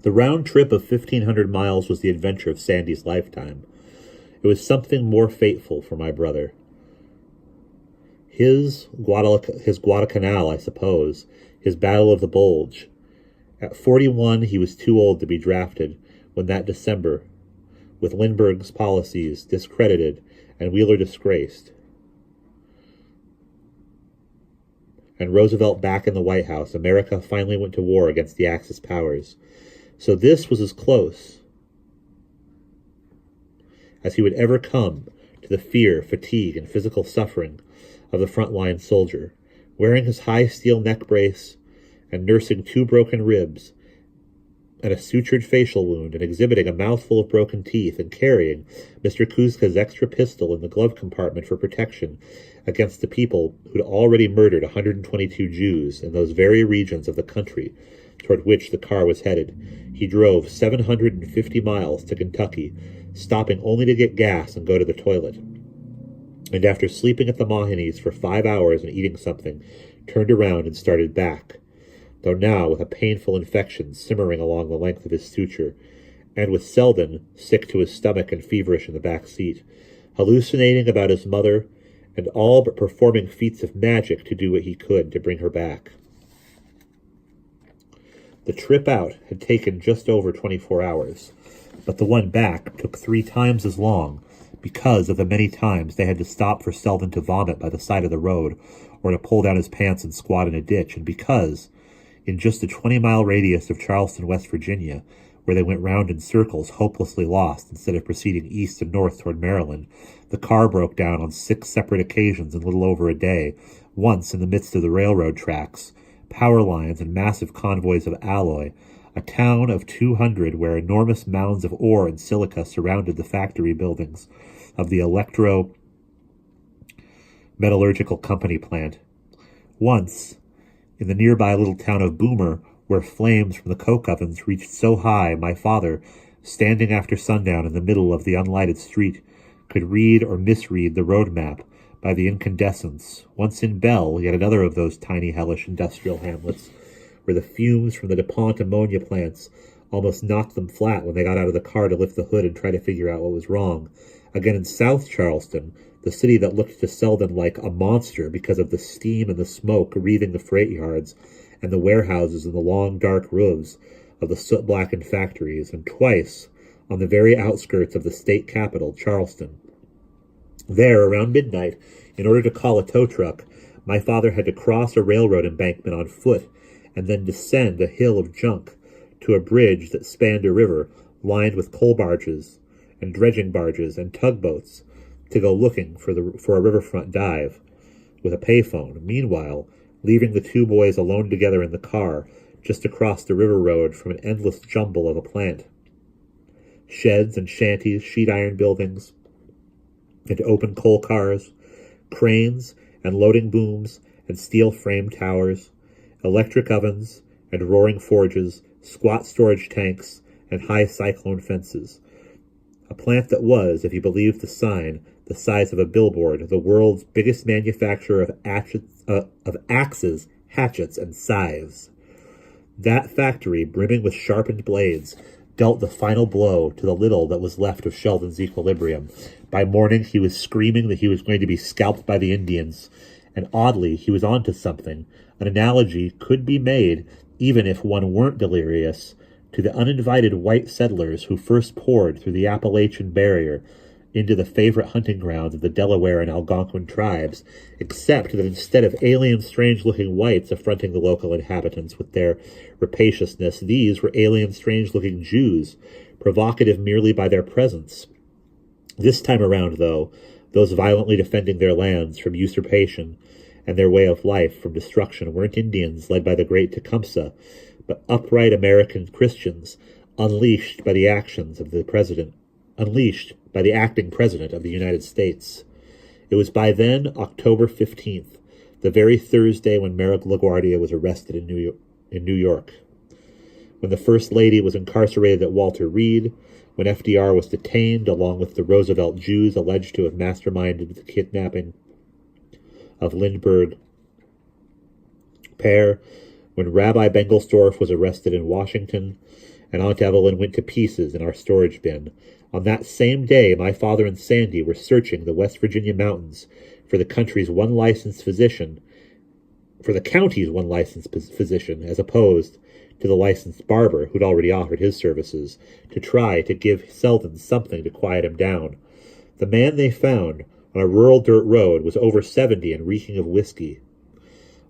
The round trip of 1,500 miles was the adventure of Sandy's lifetime. It was something more fateful for my brother. His Guadalcanal, I suppose, his Battle of the Bulge. At 41, he was too old to be drafted when that December, with Lindbergh's policies discredited and Wheeler disgraced, and Roosevelt back in the White House, America finally went to war against the Axis powers. So this was as close as he would ever come to the fear, fatigue, and physical suffering of the frontline soldier, wearing his high steel neck brace and nursing 2 broken ribs and a sutured facial wound and exhibiting a mouthful of broken teeth and carrying Mr. Kuzka's extra pistol in the glove compartment for protection against the people who'd already murdered 122 Jews in those very regions of the country toward which the car was headed. He drove 750 miles to Kentucky, stopping only to get gas and go to the toilet. And after sleeping at the Mohinis for 5 hours and eating something, turned around and started back, though now with a painful infection simmering along the length of his suture, and with Selden sick to his stomach and feverish in the back seat, hallucinating about his mother, and all but performing feats of magic to do what he could to bring her back. The trip out had taken just over 24 hours, but the one back took 3 times as long because of the many times they had to stop for Selden to vomit by the side of the road or to pull down his pants and squat in a ditch, and because, in just a 20-mile radius of Charleston, West Virginia, where they went round in circles, hopelessly lost, instead of proceeding east and north toward Maryland, the car broke down on 6 separate occasions in little over a day, once in the midst of the railroad tracks, power lines, and massive convoys of alloy, a town of 200 where enormous mounds of ore and silica surrounded the factory buildings of the Metallurgical Company plant. Once, in the nearby little town of Boomer, where flames from the coke ovens reached so high, my father, standing after sundown in the middle of the unlighted street, could read or misread the road map by the incandescence. Once in Bell, yet another of those tiny hellish industrial hamlets, where the fumes from the DuPont ammonia plants almost knocked them flat when they got out of the car to lift the hood and try to figure out what was wrong. Again in South Charleston, the city that looked to Selden like a monster because of the steam and the smoke wreathing the freight yards and the warehouses and the long dark roofs of the soot-blackened factories, and twice on the very outskirts of the state capital, Charleston. There, around midnight, in order to call a tow truck, my father had to cross a railroad embankment on foot and then descend a hill of junk to a bridge that spanned a river lined with coal barges and dredging barges and tugboats to go looking for a riverfront dive with a payphone. Meanwhile, leaving the 2 boys alone together in the car just across the river road from an endless jumble of a plant. Sheds and shanties, sheet iron buildings, and open coal cars, cranes and loading booms and steel-framed towers, electric ovens and roaring forges, squat storage tanks and high cyclone fences. A plant that was, if you believed the sign, the size of a billboard, the world's biggest manufacturer of axes, hatchets, and scythes. That factory, brimming with sharpened blades, dealt the final blow to the little that was left of Sheldon's equilibrium. By morning, he was screaming that he was going to be scalped by the Indians, and oddly, he was onto something. An analogy could be made, even if one weren't delirious, to the uninvited white settlers who first poured through the Appalachian barrier into the favorite hunting grounds of the Delaware and Algonquin tribes, except that instead of alien, strange-looking whites affronting the local inhabitants with their rapaciousness, these were alien, strange-looking Jews, provocative merely by their presence. This time around, though, those violently defending their lands from usurpation and their way of life from destruction weren't Indians led by the great Tecumseh, but upright American Christians unleashed by the acting president of the United States. It was by then October 15th, the very Thursday when Merrick LaGuardia was arrested in New York, when the First Lady was incarcerated at Walter Reed, when FDR was detained along with the Roosevelt Jews alleged to have masterminded the kidnapping of Lindbergh Père, when Rabbi Bengelsdorf was arrested in Washington, and Aunt Evelyn went to pieces in our storage bin. On that same day, my father and Sandy were searching the West Virginia mountains for the county's one licensed physician, as opposed to the licensed barber who'd already offered his services, to try to give Selden something to quiet him down. The man they found on a rural dirt road was over 70 and reeking of whiskey.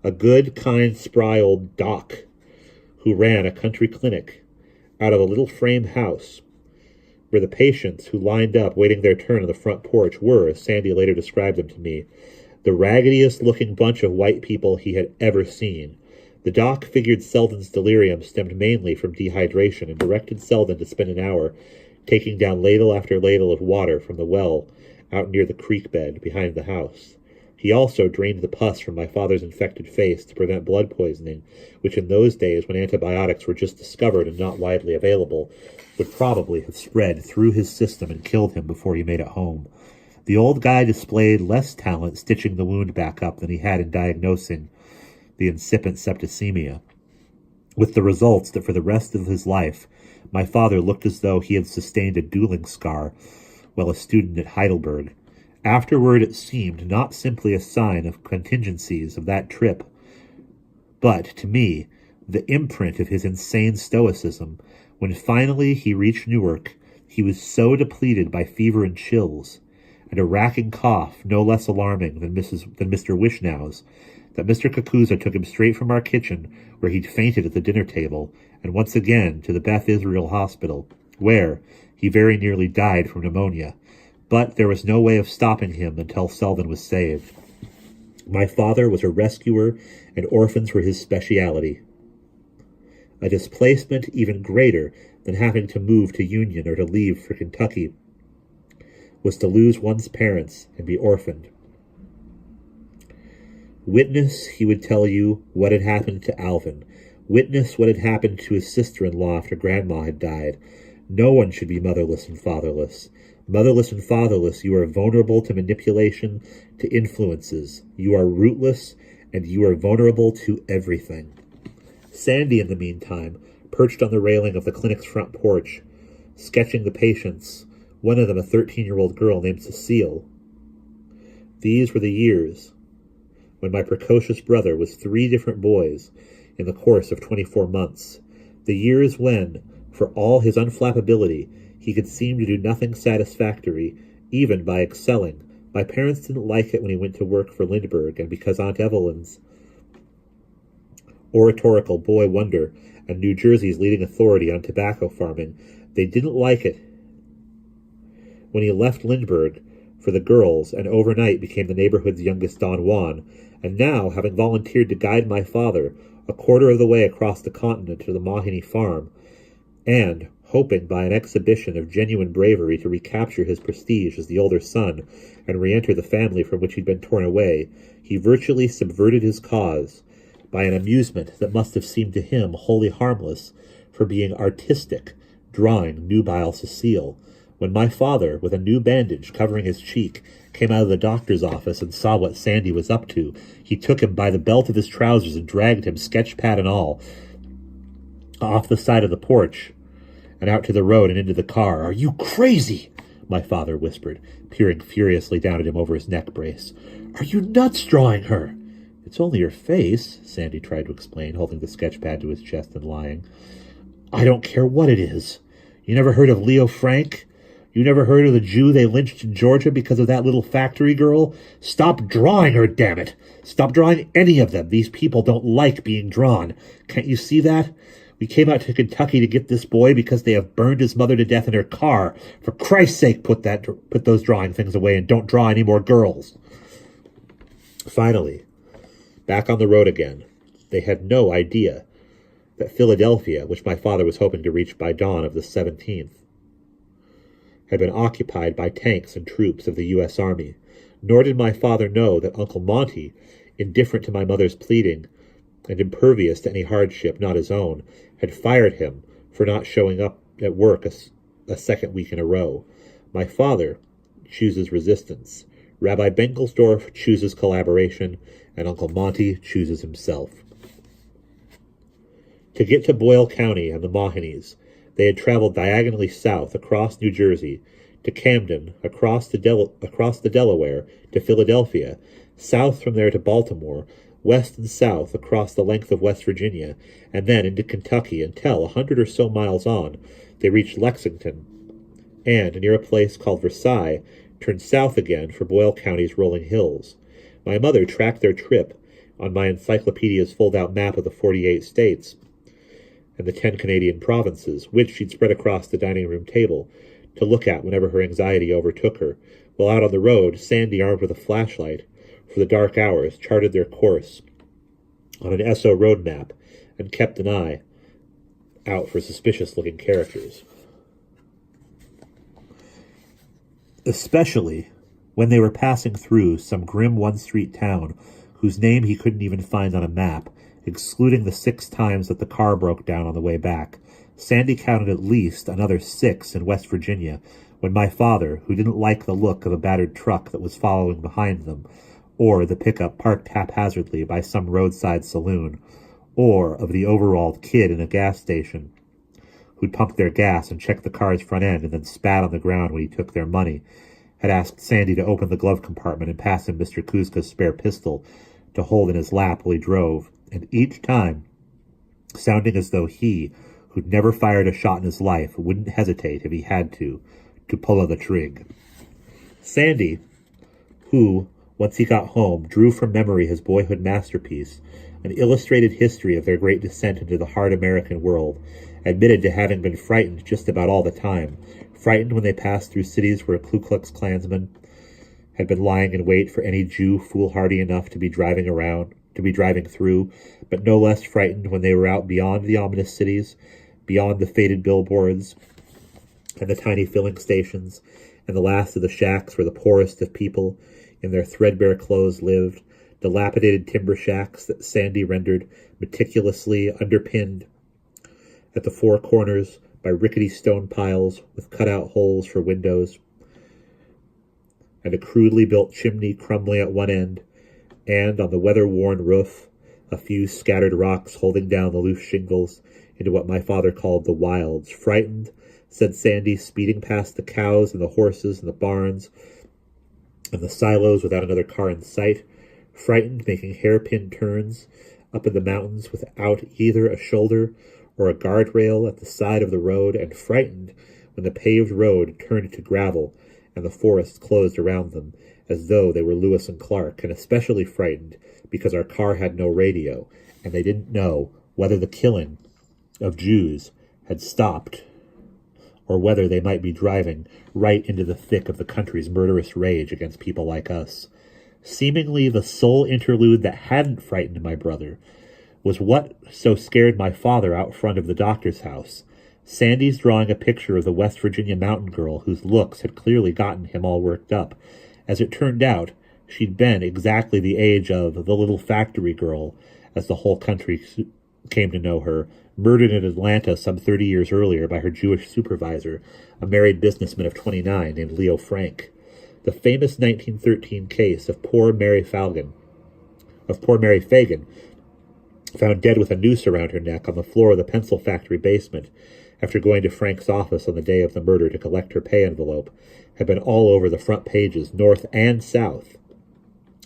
A good, kind, spry old doc who ran a country clinic out of a little frame house where the patients who lined up waiting their turn on the front porch were, as Sandy later described them to me, the raggediest looking bunch of white people he had ever seen. The doc figured Selden's delirium stemmed mainly from dehydration and directed Selden to spend an hour taking down ladle after ladle of water from the well out near the creek bed behind the house. He also drained the pus from my father's infected face to prevent blood poisoning, which in those days, when antibiotics were just discovered and not widely available, would probably have spread through his system and killed him before he made it home. The old guy displayed less talent stitching the wound back up than he had in diagnosing the incipient septicemia, with the results that for the rest of his life, my father looked as though he had sustained a dueling scar while a student at Heidelberg. Afterward, it seemed not simply a sign of contingencies of that trip, but, to me, the imprint of his insane stoicism. When finally he reached Newark, he was so depleted by fever and chills, and a racking cough no less alarming than Mr. Wishnow's, that Mr. Kakuza took him straight from our kitchen, where he'd fainted at the dinner table, and once again to the Beth Israel Hospital, where he very nearly died from pneumonia. But there was no way of stopping him until Selden was saved. My father was a rescuer, and orphans were his speciality. A displacement even greater than having to move to Union or to leave for Kentucky was to lose one's parents and be orphaned. Witness, he would tell you, what had happened to Alvin. Witness what had happened to his sister-in-law after Grandma had died. No one should be motherless and fatherless. Motherless and fatherless, you are vulnerable to manipulation, to influences. You are rootless, and you are vulnerable to everything. Sandy, in the meantime, perched on the railing of the clinic's front porch, sketching the patients, one of them a 13-year-old girl named Cecile. These were the years when my precocious brother was 3 different boys in the course of 24 months. The years when, for all his unflappability, he could seem to do nothing satisfactory, even by excelling. My parents didn't like it when he went to work for Lindbergh, and because Aunt Evelyn's oratorical boy wonder and New Jersey's leading authority on tobacco farming, they didn't like it when he left Lindbergh for the girls and overnight became the neighborhood's youngest Don Juan, and now, having volunteered to guide my father a quarter of the way across the continent to the Mahoney farm, and hoping by an exhibition of genuine bravery to recapture his prestige as the older son and re-enter the family from which he'd been torn away, he virtually subverted his cause by an amusement that must have seemed to him wholly harmless for being artistic, drawing nubile Cecile. When my father, with a new bandage covering his cheek, came out of the doctor's office and saw what Sandy was up to, he took him by the belt of his trousers and dragged him, sketch pad and all, off the side of the porch and out to the road and into the car. "Are you crazy?" my father whispered, peering furiously down at him over his neck brace. "Are you nuts drawing her?" "It's only her face," Sandy tried to explain, holding the sketch pad to his chest and lying. "I don't care what it is. You never heard of Leo Frank? You never heard of the Jew they lynched in Georgia because of that little factory girl? Stop drawing her, damn it! Stop drawing any of them. These people don't like being drawn. Can't you see that? We came out to Kentucky to get this boy because they have burned his mother to death in her car. For Christ's sake, put those drawing things away and don't draw any more girls." Finally, back on the road again, they had no idea that Philadelphia, which my father was hoping to reach by dawn of the 17th, had been occupied by tanks and troops of the U.S. Army. Nor did my father know that Uncle Monty, indifferent to my mother's pleading and impervious to any hardship not his own, had fired him for not showing up at work a second week in a row. My father chooses resistance. Rabbi Benkelsdorf chooses collaboration, and Uncle Monty chooses himself. To get to Boyle County and the Mohenees, They had traveled diagonally south across New Jersey to Camden, across the Delaware to Philadelphia, south from there to Baltimore, west and south across the length of West Virginia, and then into Kentucky until, 100 or so miles on, they reached Lexington, and, near a place called Versailles, turned south again for Boyle County's rolling hills. My mother tracked their trip on my encyclopedia's fold-out map of the 48 states and the 10 Canadian provinces, which she'd spread across the dining room table to look at whenever her anxiety overtook her, while out on the road, Sandy, armed with a flashlight for the dark hours, charted their course on an SO road map and kept an eye out for suspicious-looking characters. Especially when they were passing through some grim one-street town whose name he couldn't even find on a map, excluding the 6 times that the car broke down on the way back. Sandy counted at least another 6 in West Virginia when my father, who didn't like the look of a battered truck that was following behind them, or the pickup parked haphazardly by some roadside saloon, or of the overalled kid in a gas station who'd pumped their gas and checked the car's front end and then spat on the ground when he took their money, had asked Sandy to open the glove compartment and pass him Mr. Kuzka's spare pistol to hold in his lap while he drove, and each time, sounding as though he, who'd never fired a shot in his life, wouldn't hesitate if he had to pull the trig. Sandy, who, once he got home, drew from memory his boyhood masterpiece, an illustrated history of their great descent into the hard American world, admitted to having been frightened just about all the time, frightened when they passed through cities where Ku Klux Klansmen had been lying in wait for any Jew foolhardy enough to be driving through, but no less frightened when they were out beyond the ominous cities, beyond the faded billboards and the tiny filling stations, and the last of the shacks where the poorest of people in their threadbare clothes lived, dilapidated timber shacks that Sandy rendered meticulously underpinned at the 4 corners by rickety stone piles with cut-out holes for windows, and a crudely built chimney crumbling at one end, and on the weather-worn roof, a few scattered rocks holding down the loose shingles into what my father called the wilds. Frightened, said Sandy, speeding past the cows and the horses and the barns and the silos without another car in sight. Frightened, making hairpin turns up in the mountains without either a shoulder or a guardrail at the side of the road, and frightened when the paved road turned to gravel and the forest closed around them, as though they were Lewis and Clark, and especially frightened because our car had no radio, and they didn't know whether the killing of Jews had stopped, or whether they might be driving right into the thick of the country's murderous rage against people like us. Seemingly the sole interlude that hadn't frightened my brother was what so scared my father out front of the doctor's house. Sandy's drawing a picture of the West Virginia mountain girl whose looks had clearly gotten him all worked up. As it turned out, she'd been exactly the age of the little factory girl, as the whole country came to know her, murdered in Atlanta some 30 years earlier by her Jewish supervisor, a married businessman of 29 named Leo Frank. The famous 1913 case of poor Mary Fagin, found dead with a noose around her neck on the floor of the pencil factory basement after going to Frank's office on the day of the murder to collect her pay envelope, had been all over the front pages, north and south.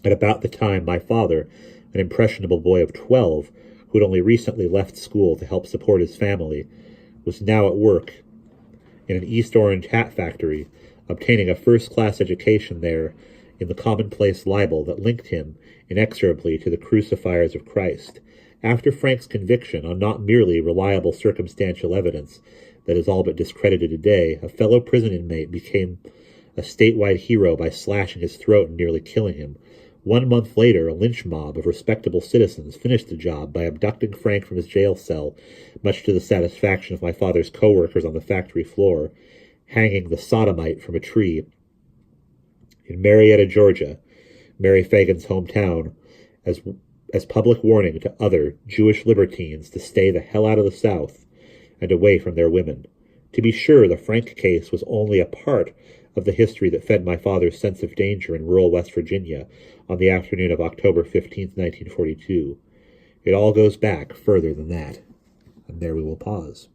At about the time my father, an impressionable boy of 12, who'd only recently left school to help support his family, was now at work in an East Orange hat factory, obtaining a first-class education there in the commonplace libel that linked him inexorably to the crucifiers of Christ. After Frank's conviction on not merely reliable circumstantial evidence that is all but discredited today, a fellow prison inmate became a statewide hero by slashing his throat and nearly killing him. 1 month later, a lynch mob of respectable citizens finished the job by abducting Frank from his jail cell, much to the satisfaction of my father's co-workers on the factory floor, hanging the sodomite from a tree in Marietta, Georgia, Mary Fagin's hometown, as public warning to other Jewish libertines to stay the hell out of the South and away from their women. To be sure, the Frank case was only a part of the history that fed my father's sense of danger in rural West Virginia on the afternoon of October 15th, 1942. It all goes back further than that. And there we will pause.